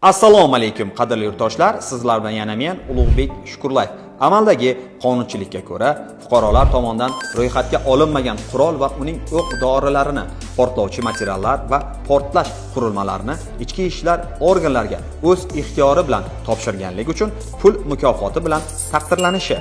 Assalomu alaykum qadrli yurtdoshlar, sizlar bilan yana men Ulug'bek Shukurlayev. Amaldagi qonunchilikka ko'ra, fuqarolar tomonidan ro'yxatga olinmagan qurol va uning o'q-dorilarini, portlovchi materiallar va portlash qurilmalarini ichki ishlar organlariga o'z ixtiyori bilan topshirganlik uchun pul mukofoti bilan taqdirlanishi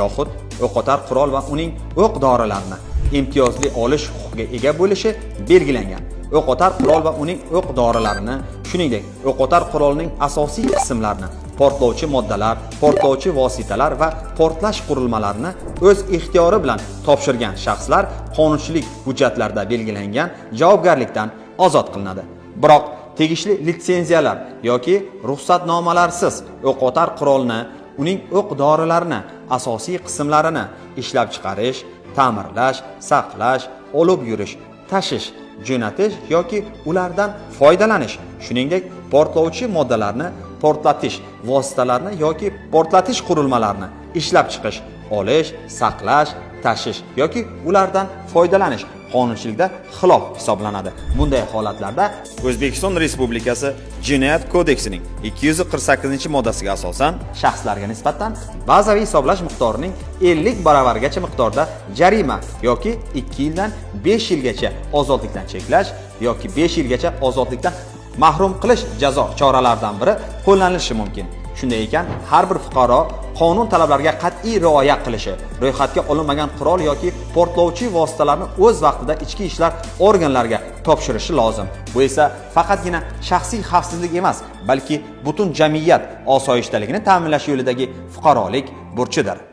yoxud o'qotar qurol va uning o'q-dorilarini imtiyozli olish huquqiga ega bo'lishi belgilangan. O'qotar qurol va uning o'q-dorilarini, shuningdek, o'qotar qurolning asosiy qismlarini, portlovchi moddalar, portlovchi vositalar va portlash qurilmalarini o'z ixtiyori bilan topshirgan shaxslar qonunchilik hujjatlarida belgilangan javobgarlikdan ozod qilinadi. Biroq tegishli litsenziyalar yoki ruxsatnomalarsiz o'qotar qurolni, uning o'q-dorilarini, asosiy qismlarini ishlab chiqarish, ta'mirlash, saqlash, olib yurish, tashish, jo'natish yoki ulardan foydalanish, shuningdek, portlovchi moddalarni, portlatish vositalarini yoki portlatish qurilmalarini ishlab chiqish, olish, saqlash, tashish yoki ulardan foydalanish qonunchilikda xilof hisoblanadi. Bunday holatlarda O'zbekiston Respublikasi Jinoyat kodeksining 248-moddasiga asosan shaxslarga nisbatan bazaviy hisoblash miqdorining 50 baravarigacha miqdorda jarima yoki 2 yildan 5 yilgacha ozodlikdan cheklash yoki 5 yilgacha ozodlikdan mahrum qilish jazo choralaridan biri qo'llanilishi mumkin. Shunday ekan, har bir fuqaro qonun talablariga qat'iy rioya qilishi, ro'yxatga olinmagan qurol yoki portlovchi vositalarni o'z vaqtida ichki ishlar organlariga topshirishi lozim. Bu esa faqatgina shaxsiy xavfsizlik emas, balki butun jamiyat osoyishtaligini ta'minlash yo'lidagi fuqarolik burchidir.